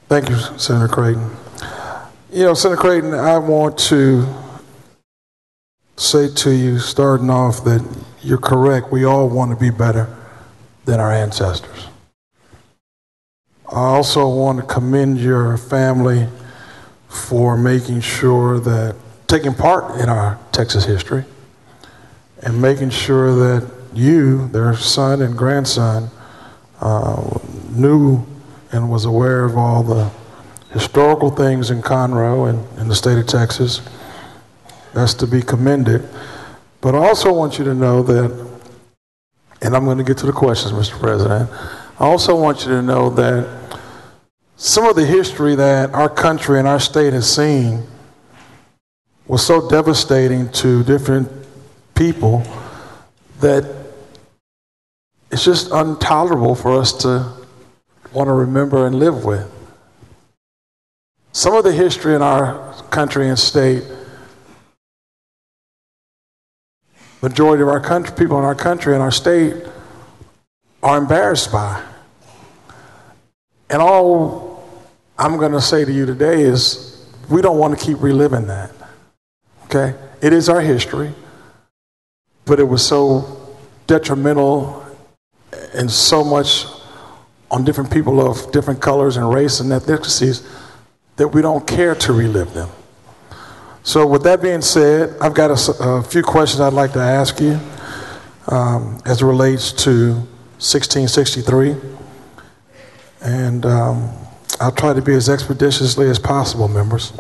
Thank you, Senator Creighton. You know, Senator Creighton, I want to say to you, starting off, that you're correct. We all want to be better than our ancestors. I also want to commend your family for making sure that, taking part in our Texas history, and making sure that you, their son and grandson, knew and was aware of all the historical things in Conroe and in the state of Texas. That's to be commended. But I also want you to know that, and I'm going to get to the questions, Mr. President, I also want you to know that some of the history that our country and our state has seen was so devastating to different people that it's just intolerable for us to want to remember and live with. Some of the history in our country and state, majority of our country, people in our country and our state are embarrassed by. And all I'm going to say to you today is we don't want to keep reliving that. Okay? It is our history, but it was so detrimental and so much on different people of different colors and race and ethnicities that we don't care to relive them. So with that being said, I've got a few questions I'd like to ask you as it relates to 1663. And I'll try to be as expeditiously as possible, members.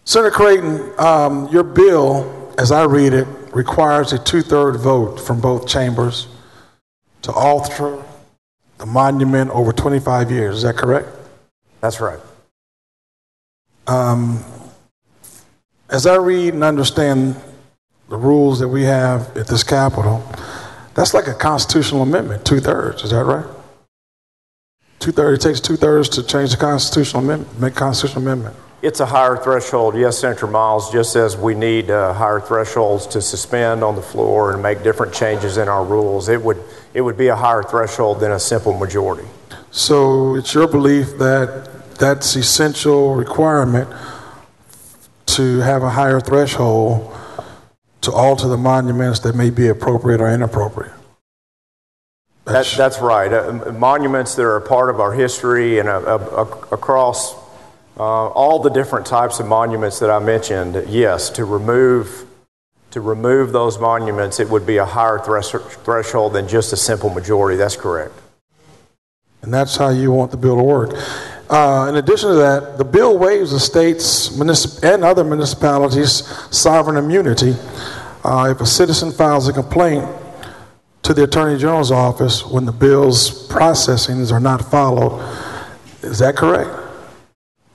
Senator Creighton, your bill, as I read it, requires a 2/3 vote from both chambers to alter the monument over 25 years. Is that correct? That's right. As I read and understand the rules that we have at this Capitol, that's like a constitutional amendment, 2/3. Is that right? 2/3. It takes 2/3 to change the constitutional amendment, make a constitutional amendment. It's a higher threshold, yes, Senator Miles, just as we need higher thresholds to suspend on the floor and make different changes in our rules. It would be a higher threshold than a simple majority. So it's your belief that that's essential requirement to have a higher threshold to alter the monuments that may be appropriate or inappropriate? That's right. Monuments that are a part of our history and across all the different types of monuments that I mentioned, yes, to remove those monuments, it would be a higher threshold than just a simple majority. That's correct. And that's how you want the bill to work. In addition to that, the bill waives the state's and other municipalities' sovereign immunity if a citizen files a complaint to the Attorney General's office when the bill's processings are not followed. Is that correct?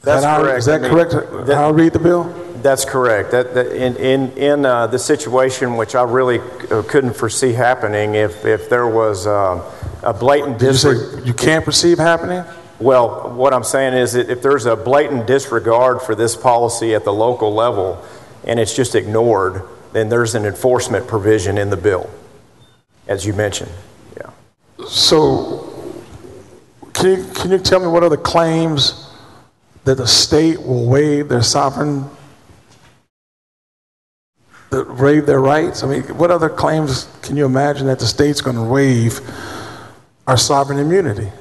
That's correct. Is that correct? How I read the bill? That's correct. In the situation which I really couldn't foresee happening, if there was a blatant disregard. You can't perceive happening? Well, what I'm saying is that if there's a blatant disregard for this policy at the local level and it's just ignored, then there's an enforcement provision in the bill, as you mentioned. Yeah. So can you tell me what are the claims that the state will waive their waive their rights? I mean, what other claims can you imagine that the state's going to waive our sovereign immunity?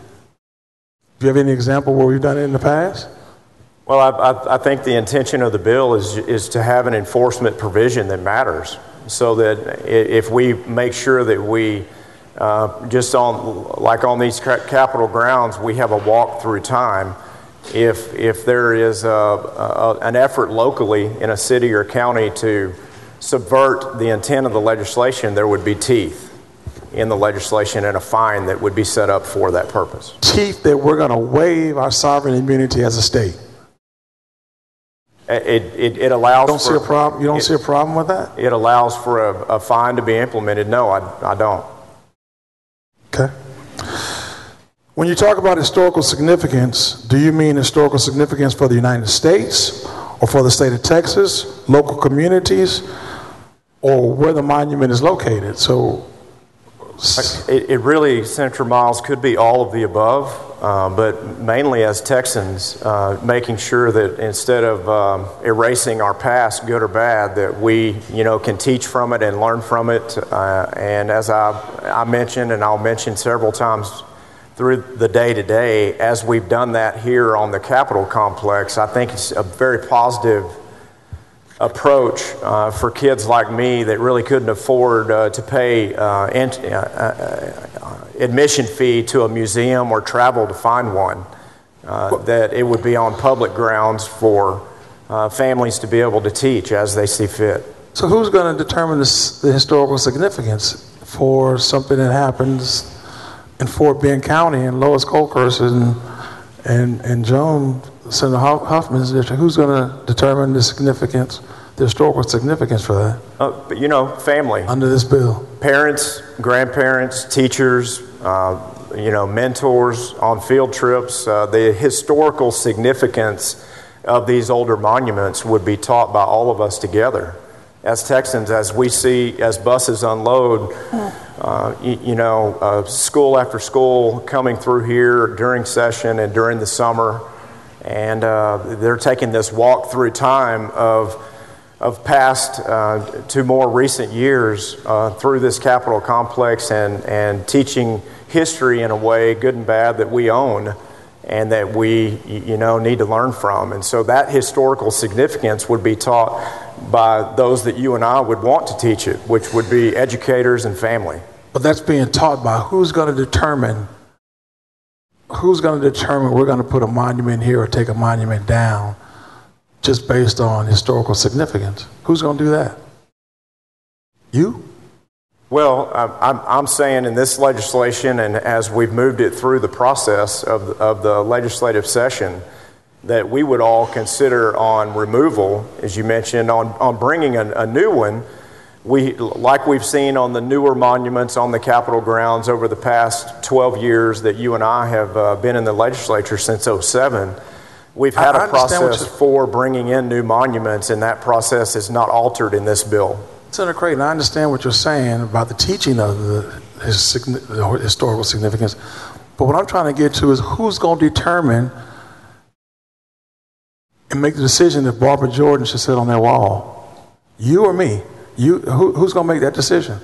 Do you have any example where we've done it in the past? Well, I think the intention of the bill is to have an enforcement provision that matters, so that if we make sure that we just on these Capitol grounds, we have a walk through time. If there is an effort locally in a city or county to subvert the intent of the legislation, there would be teeth in the legislation and a fine that would be set up for that purpose. Teeth that we're going to waive our sovereign immunity as a state. It allows. You don't see a problem with that? It allows for a fine to be implemented. No, I don't. Okay. When you talk about historical significance, do you mean historical significance for the United States or for the state of Texas, local communities, or where the monument is located? So It really, Senator Miles, could be all of the above, but mainly as Texans, making sure that instead of erasing our past, good or bad, that we, can teach from it and learn from it. And as I mentioned, and I'll mention several times through the day-to-day, as we've done that here on the Capitol complex, I think it's a very positive approach for kids like me that really couldn't afford to pay admission fee to a museum or travel to find one, that it would be on public grounds for families to be able to teach as they see fit. So who's going to determine the historical significance for something that happens in Fort Bend County and Lois Colker's and Joan, Senator Huffman's district? Who's going to determine the historical significance for that? Family. Under this bill. Parents, grandparents, teachers, mentors on field trips. The historical significance of these older monuments would be taught by all of us together. As Texans, as we see, as buses unload, school after school coming through here during session and during the summer, and they're taking this walk through time of past to more recent years through this Capitol complex and teaching history in a way, good and bad, that we own and that we need to learn from. And so that historical significance would be taught by those that you and I would want to teach it, which would be educators and family. But that's being taught by who's going to determine we're going to put a monument here or take a monument down just based on historical significance. Who's going to do that? You? Well, I'm saying in this legislation, and as we've moved it through the process of the legislative session, that we would all consider on removal, as you mentioned, on bringing a new one. Like we've seen on the newer monuments on the Capitol grounds over the past 12 years that you and I have been in the legislature since 2007. We've had a process for bringing in new monuments, and that process is not altered in this bill. Senator Creighton, I understand what you're saying about the teaching of the historical significance, but what I'm trying to get to is who's going to determine and make the decision if Barbara Jordan should sit on that wall? You or me? Who's going to make that decision?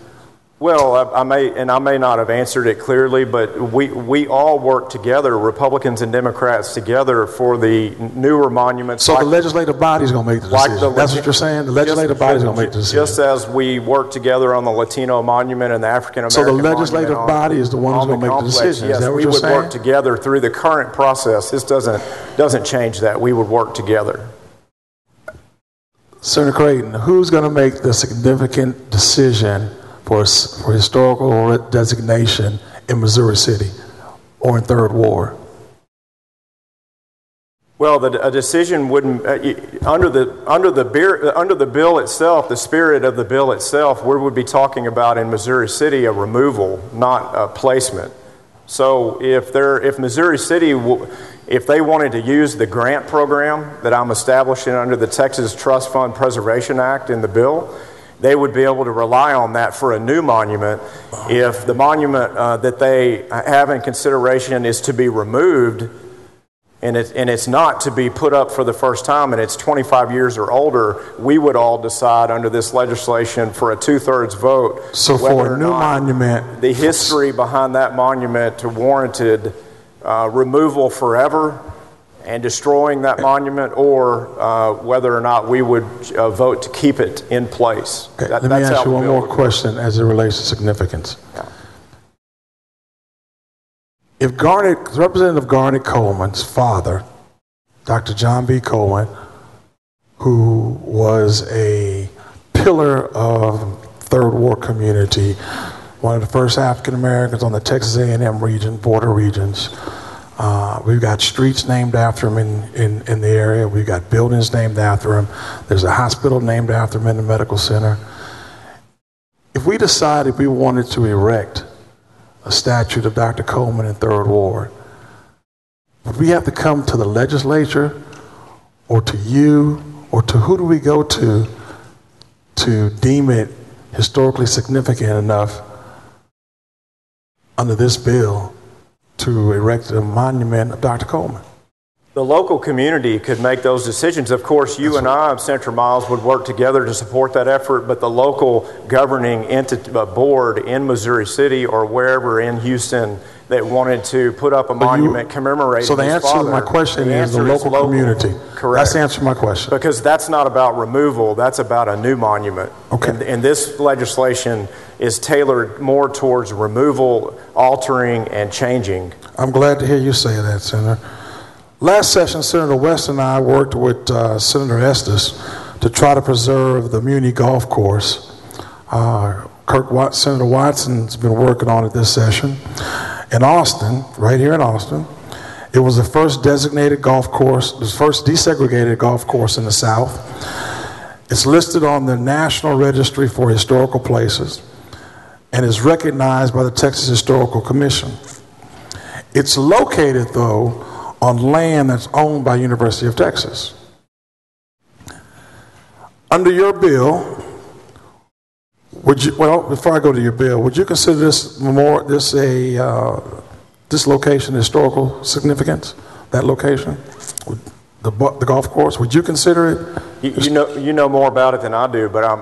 Well, I may not have answered it clearly, but we all work together, Republicans and Democrats together, for the newer monuments. So the legislative body's going to make the decision. That's what you're saying? The legislative body's going to make the decision. Just as we work together on the Latino monument and the African American monument. So the legislative body is the one who's going to make the decision. Yes, is that what we you're would saying? work together through the current process. This doesn't change that. We would work together. Senator Creighton, who's going to make the significant decision for historical designation in Missouri City or in Third Ward? Well, a decision wouldn't under the bill itself. The spirit of the bill itself, we would be talking about in Missouri City a removal, not a placement. So if Missouri City, if they wanted to use the grant program that I'm establishing under the Texas Trust Fund Preservation Act in the bill, they would be able to rely on that for a new monument. If the monument that they have in consideration is to be removed, and it's not to be put up for the first time, and it's 25 years or older, we would all decide under this legislation for a 2/3 vote. So for a new monument, the history behind that monument warranted removal forever and destroying that monument, or whether or not we would vote to keep it in place. Okay, let me ask you one more question as it relates to significance. Yeah. If Representative Garnet Coleman's father, Dr. John B. Coleman, who was a pillar of Third Ward community, one of the first African Americans on the Texas A&M region, border regions, we've got streets named after him in the area. We've got buildings named after him. There's a hospital named after him in the medical center. If we decided we wanted to erect a statue of Dr. Coleman in Third Ward, would we have to come to the legislature or to you, or to who do we go to deem it historically significant enough under this bill to erect a monument of Dr. Coleman? The local community could make those decisions. Of course, you and I, Senator Miles, would work together to support that effort, but the local governing entity, board in Missouri City or wherever in Houston that wanted to put up a monument commemorating his father. So the answer to my question is the local community. Correct. That's the answer to my question. Because that's not about removal, that's about a new monument. Okay. And this legislation is tailored more towards removal, altering, and changing. I'm glad to hear you say that, Senator. Last session, Senator West and I worked with Senator Estes to try to preserve the Muni Golf Course. Senator Watson's been working on it this session. In Austin, right here in Austin, it was the first designated golf course, the first desegregated golf course in the South. It's listed on the National Registry for Historical Places and is recognized by the Texas Historical Commission. It's located, though, on land that's owned by University of Texas. Under your bill, before I go to your bill, would you consider this location historical significance? That location, the golf course, would you consider it? You know more about it than I do, but I'm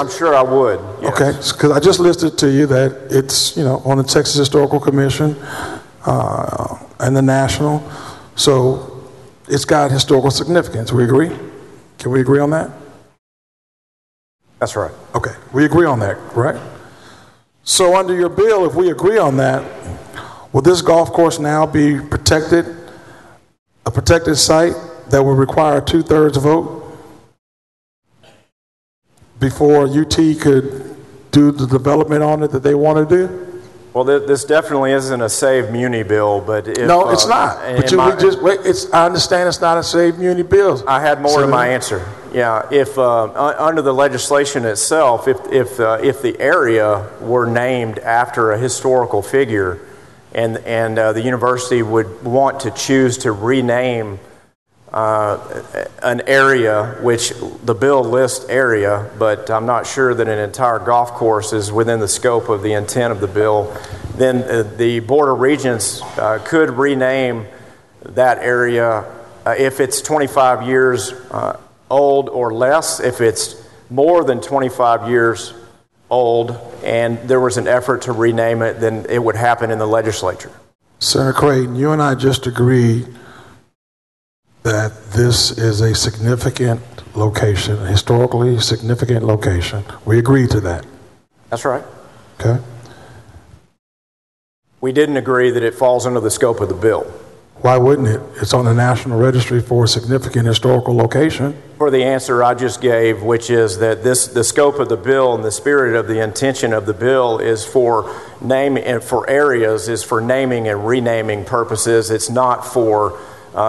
sure I would. Yes. Okay, because I just listed to you that it's on the Texas Historical Commission. And the national, so it's got historical significance. We agree? Can we agree on that? That's right. Okay, we agree on that, right? So under your bill, if we agree on that, will this golf course now be protected, a protected site that will require a 2/3 vote before UT could do the development on it that they want to do? Well, this definitely isn't a Save Muni bill, but no, it's not. But I understand it's not a Save Muni bill. I had more to my answer. Yeah, if under the legislation itself, if the area were named after a historical figure, and the university would want to choose to rename an area, which the bill lists area, but I'm not sure that an entire golf course is within the scope of the intent of the bill, then the Board of Regents could rename that area if it's 25 years old or less. If it's more than 25 years old and there was an effort to rename it, then it would happen in the legislature. Senator Creighton, you and I just agreed that this is a significant location, a historically significant location. We agreed to that. That's right. Okay. We didn't agree that it falls under the scope of the bill. Why wouldn't it? It's on the National Registry for a significant historical location. For the answer I just gave, which is that the scope of the bill and the spirit of the intention of the bill is for naming and for areas, is for naming and renaming purposes. It's not for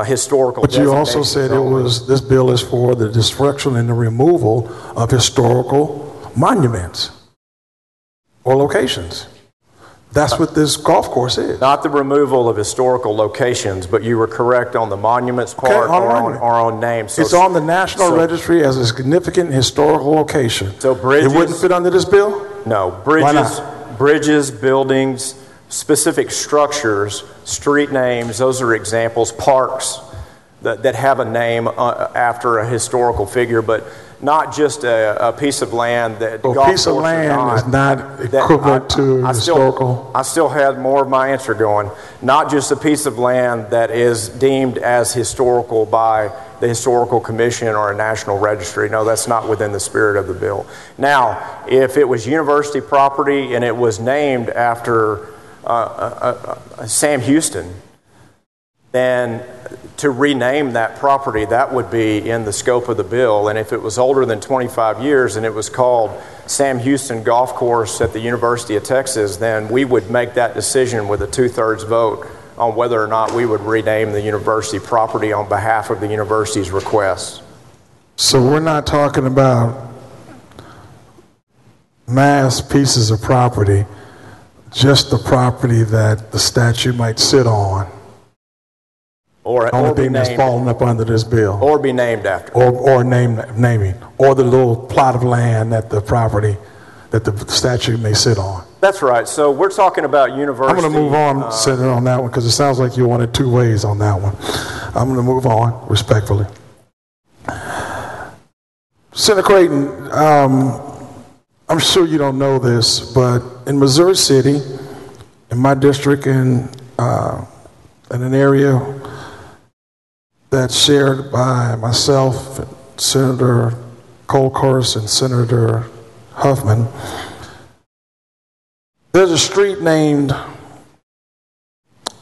historical. But you also said this bill is for the destruction and the removal of historical monuments or locations. That's what this golf course is. Not the removal of historical locations, but you were correct on the monuments part or on names. So it's on the National Registry as a significant historical location. So bridges. It wouldn't fit under this bill? No. Bridges, buildings, specific structures, street names, those are examples. Parks that have a name after a historical figure, but not just a piece of land that a piece of land is not equivalent to historical. I still had more of my answer going. Not just a piece of land that is deemed as historical by the Historical Commission or a National Registry. No, that's not within the spirit of the bill. Now, if it was university property and it was named after Sam Houston, then to rename that property, that would be in the scope of the bill. And if it was older than 25 years and it was called Sam Houston Golf Course at the University of Texas, then we would make that decision with a 2/3 vote on whether or not we would rename the university property on behalf of the university's request. So we're not talking about mass pieces of property, just the property that the statue might sit on. Or thing that's falling up under this bill. Or be named after. Or naming. Or the little plot of land that the property that the statue may sit on. That's right. So we're talking about university. I'm going to move on, Senator, on that one, because it sounds like you wanted two ways on that one. I'm going to move on respectfully. Senator Creighton, I'm sure you don't know this, but in Missouri City, in my district, in an area that's shared by myself, Senator Colcourse, and Senator Huffman, there's a street named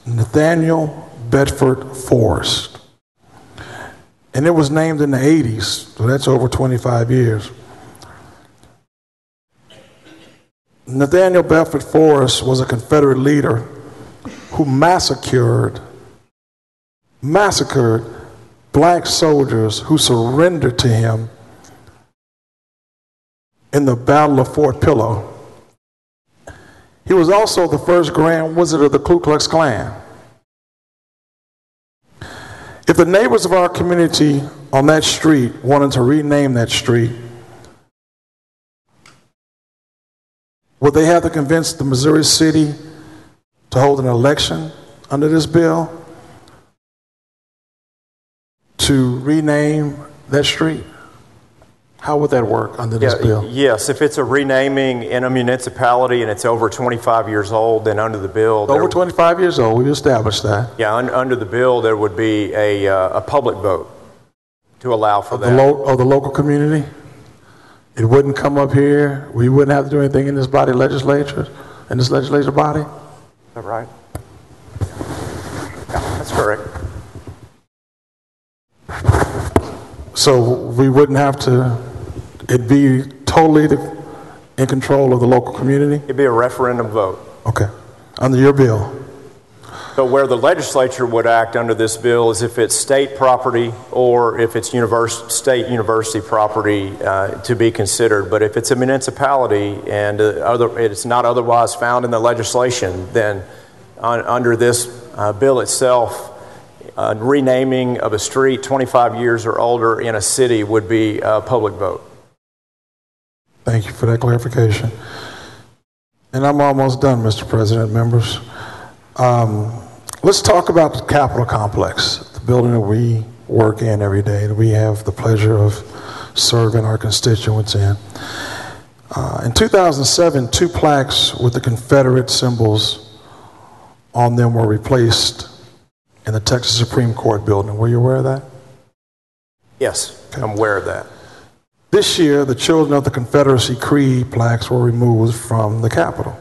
Nathaniel Bedford Forrest. And it was named in the 80s, so that's over 25 years. Nathaniel Bedford Forrest was a Confederate leader who massacred black soldiers who surrendered to him in the Battle of Fort Pillow. He was also the first Grand Wizard of the Ku Klux Klan. If the neighbors of our community on that street wanted to rename that street, would they have to convince the Missouri City to hold an election under this bill to rename that street? How would that work under this bill? Yes, if it's a renaming in a municipality and it's over 25 years old, then under the bill... Over 25 years old, we established that. Yeah, under the bill, there would be a public vote to allow for that. Of the local community? It wouldn't come up here? We wouldn't have to do anything in this body legislature, in this legislature body? Is that right? Yeah, that's correct. So we wouldn't have to... It'd be totally in control of the local community? It'd be a referendum vote. Okay. Under your bill. So where the legislature would act under this bill is if it's state property or if it's state university property to be considered. But if it's a municipality and it's not otherwise found in the legislation, then under this bill itself, renaming of a street 25 years or older in a city would be a public vote. Thank you for that clarification. And I'm almost done, Mr. President, members. Let's talk about the Capitol complex, the building that we work in every day, that we have the pleasure of serving our constituents in. In 2007, 2 plaques with the Confederate symbols on them were replaced in the Texas Supreme Court building. Were you aware of that? Yes, okay. I'm aware of that. This year, the Children of the Confederacy Creed plaques were removed from the Capitol.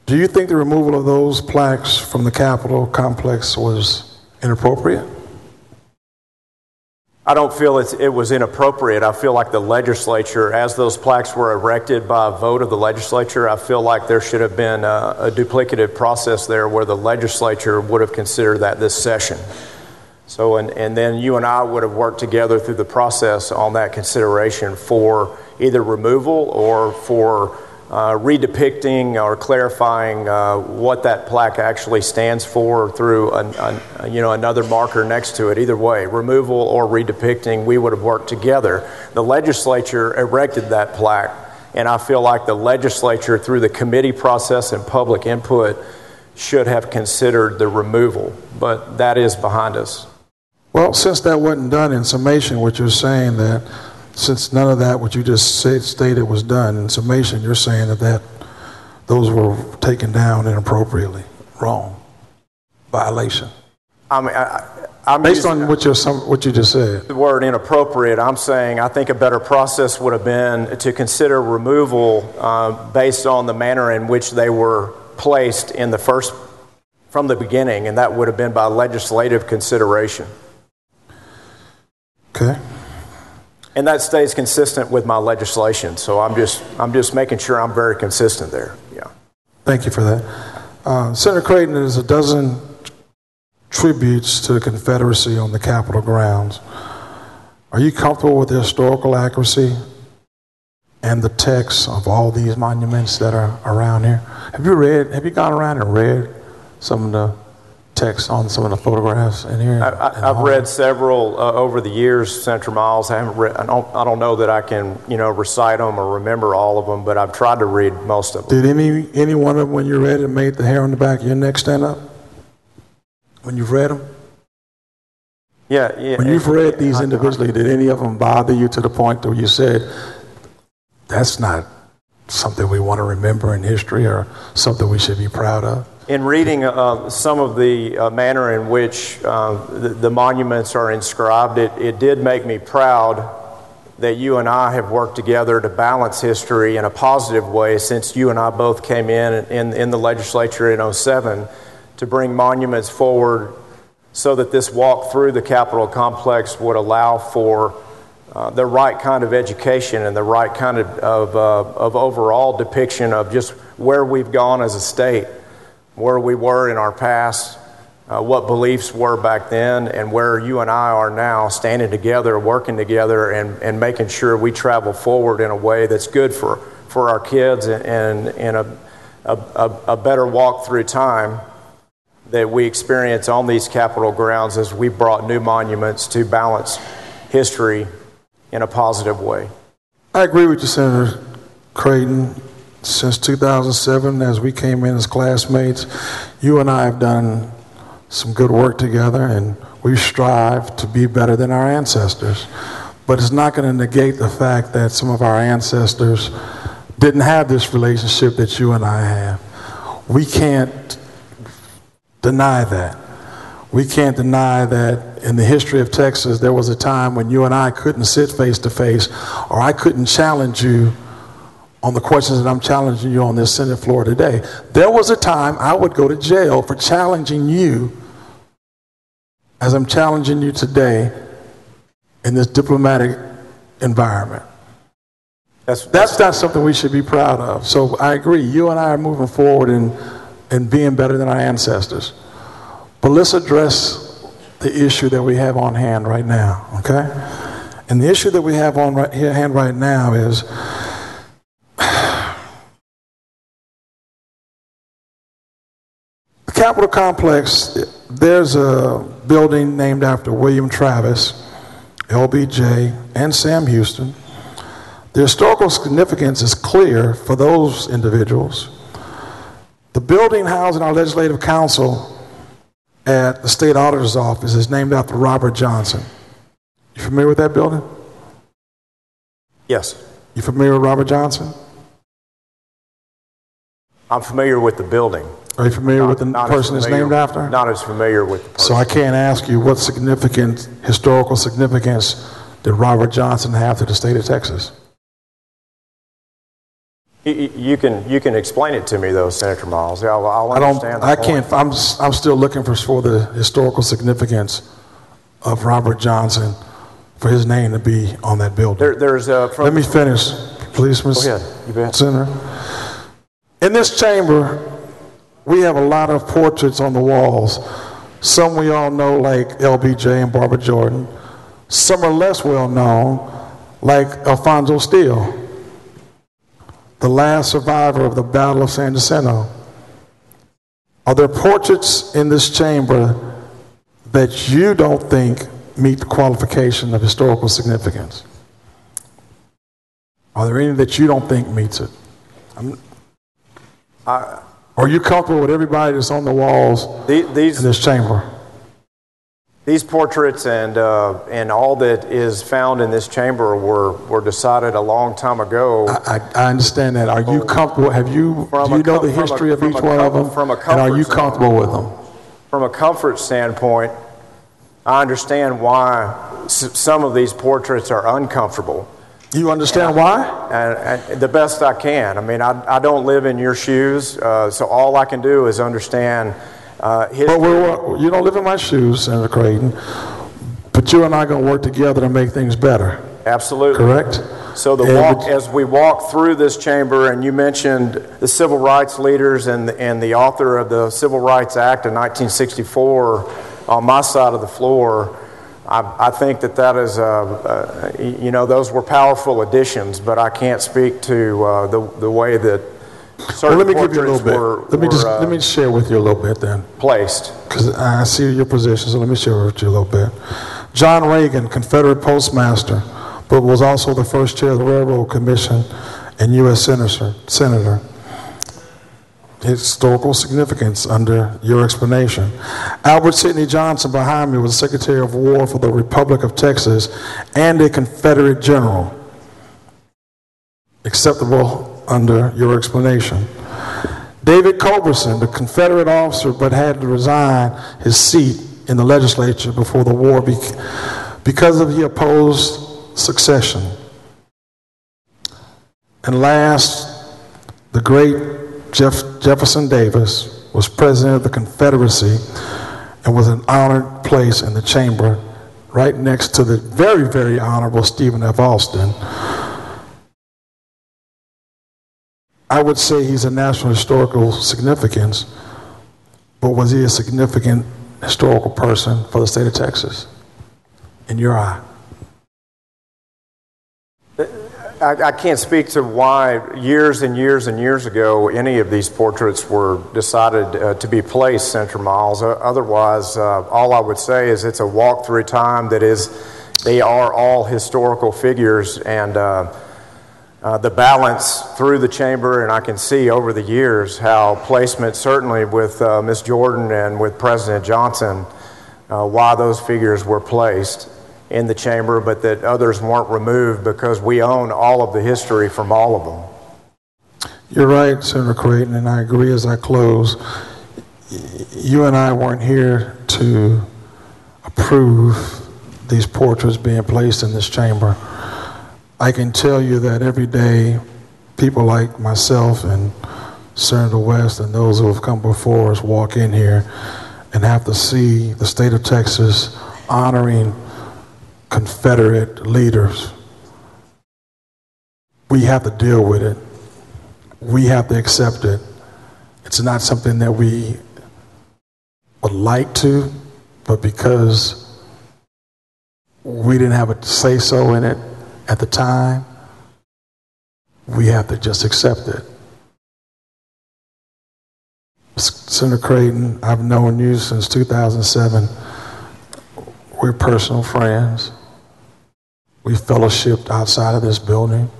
Do you think the removal of those plaques from the Capitol complex was inappropriate? I don't feel it was inappropriate. I feel like the legislature, as those plaques were erected by a vote of the legislature, I feel like there should have been a duplicative process there where the legislature would have considered that this session. So, and then you and I would have worked together through the process on that consideration for either removal or for redepicting or clarifying what that plaque actually stands for through another marker next to it. Either way, removal or redepicting, we would have worked together. The legislature erected that plaque, and I feel like the legislature, through the committee process and public input, should have considered the removal, but that is behind us. Well, since that wasn't done, in summation, what you're saying that since none of that, what you just stated was done, in summation, you're saying that those were taken down inappropriately, wrong, violation. I mean, I'm based on what you just said. The word inappropriate, I'm saying I think a better process would have been to consider removal based on the manner in which they were placed from the beginning, and that would have been by legislative consideration. Okay. And that stays consistent with my legislation, so I'm just making sure I'm very consistent there. Yeah. Thank you for that. Senator Creighton, there's a dozen tributes to the Confederacy on the Capitol grounds. Are you comfortable with the historical accuracy and the text of all these monuments that are around here? Have you gone around and read some of the text on some of the photographs in here? I've read several over the years, Senator Miles. I haven't read. I don't know that I can, recite them or remember all of them, but I've tried to read most of them. Did any one of them, when you read it, made the hair on the back of your neck stand up? When you've read them? Yeah. When you've read these individually, did any of them bother you to the point where you said, that's not something we want to remember in history or something we should be proud of? In reading some of the manner in which the monuments are inscribed, it did make me proud that you and I have worked together to balance history in a positive way since you and I both came in the legislature in 2007 to bring monuments forward so that this walk through the Capitol complex would allow for the right kind of education and the right kind of overall depiction of just where we've gone as a state, where we were in our past, what beliefs were back then, and where you and I are now, standing together, working together, and making sure we travel forward in a way that's good for our kids and a better walk through time that we experience on these Capitol grounds as we brought new monuments to balance history in a positive way. I agree with you, Senator Creighton. Since 2007, as we came in as classmates, you and I have done some good work together, and we strive to be better than our ancestors. But it's not going to negate the fact that some of our ancestors didn't have this relationship that you and I have. We can't deny that. We can't deny that in the history of Texas, there was a time when you and I couldn't sit face to face, or I couldn't challenge you on the questions that I'm challenging you on this Senate floor today. There was a time I would go to jail for challenging you as I'm challenging you today in this diplomatic environment. That's not something we should be proud of. So I agree, you and I are moving forward in being better than our ancestors. But let's address the issue that we have on hand right now, okay? And the issue that we have on hand right now is the Capitol complex. There's a building named after William Travis, LBJ, and Sam Houston. The historical significance is clear for those individuals. The building housing our legislative council at the state auditor's office is named after Robert Johnson. You familiar with that building? Yes. You familiar with Robert Johnson? I'm familiar with the building. Are you familiar with the person it's named after? Not as familiar with the person. So I can't ask you what significant historical significance did Robert Johnson have to the state of Texas? You can explain it to me, though, Senator Miles. I'll understand. I can't. I'm still looking for the historical significance of Robert Johnson for his name to be on that building. Let me finish, please, Mr. Go ahead. You bet. Senator. In this chamber, we have a lot of portraits on the walls. Some we all know, like LBJ and Barbara Jordan. Some are less well known, like Alfonso Steele, the last survivor of the Battle of San Jacinto. Are there portraits in this chamber that you don't think meet the qualification of historical significance? Are there any that you don't think meets it? Are you comfortable with everybody that's on the walls in this chamber? These portraits and all that is found in this chamber were decided a long time ago. I understand that. Are you comfortable? Do you know the history of each one of them? And are you comfortable with them? From a comfort standpoint, I understand why some of these portraits are uncomfortable. You understand why? And the best I can. I mean, I don't live in your shoes, so all I can do is understand history. But you don't live in my shoes, Senator Creighton, but you and I are going to work together to make things better. Absolutely. Correct? So as we walk through this chamber, and you mentioned the civil rights leaders and the author of the Civil Rights Act of 1964 on my side of the floor, I think that is, those were powerful additions, but I can't speak to the way that certain let me give you a portraits little bit. Let me share with you a little bit then. Placed. Because I see your position, so let me share with you a little bit. John Reagan, Confederate postmaster, but was also the first chair of the Railroad Commission and U.S. Senator. Historical significance under your explanation. Albert Sidney Johnson behind me was Secretary of War for the Republic of Texas and a Confederate general. Acceptable under your explanation. David Culberson, the Confederate officer, but had to resign his seat in the legislature before the war because he opposed succession. And last, the great Jefferson Davis was president of the Confederacy and was an honored place in the chamber right next to the very, very honorable Stephen F. Austin. I would say he's a national historical significance, but was he a significant historical person for the state of Texas, in your eye? I can't speak to why years and years and years ago any of these portraits were decided to be placed, Senator Miles. Otherwise, all I would say is it's a walk through time that is, they are all historical figures, and the balance through the chamber, and I can see over the years how placement, certainly with Ms. Jordan and with President Johnson, why those figures were placed in the chamber, but that others weren't removed because we own all of the history from all of them. You're right, Senator Creighton, and I agree as I close. You and I weren't here to approve these portraits being placed in this chamber. I can tell you that every day, people like myself and Senator West and those who have come before us walk in here and have to see the state of Texas honoring Confederate leaders. We have to deal with it. We have to accept it. It's not something that we would like to, but because we didn't have a say-so in it at the time, we have to just accept it. Senator Creighton, I've known you since 2007. We're personal friends. We fellowshipped outside of this building.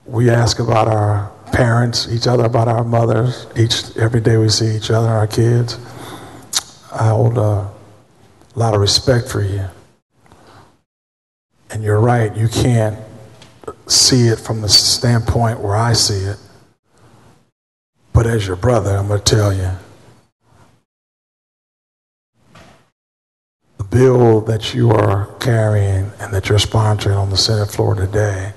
We ask about our parents, each other about our mothers. Every day we see each other, our kids. I hold a lot of respect for you. And you're right, you can't see it from the standpoint where I see it. But as your brother, I'm going to tell you, the bill that you are carrying and that you're sponsoring on the Senate floor today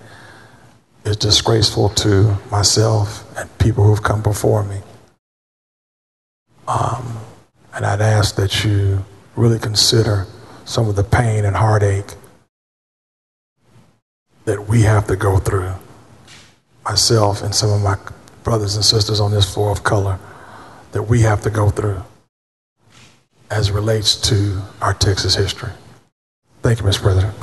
is disgraceful to myself and people who've come before me. And I'd ask that you really consider some of the pain and heartache that we have to go through, myself and some of my brothers and sisters on this floor of color, that we have to go through as it relates to our Texas history. Thank you, Mr. President.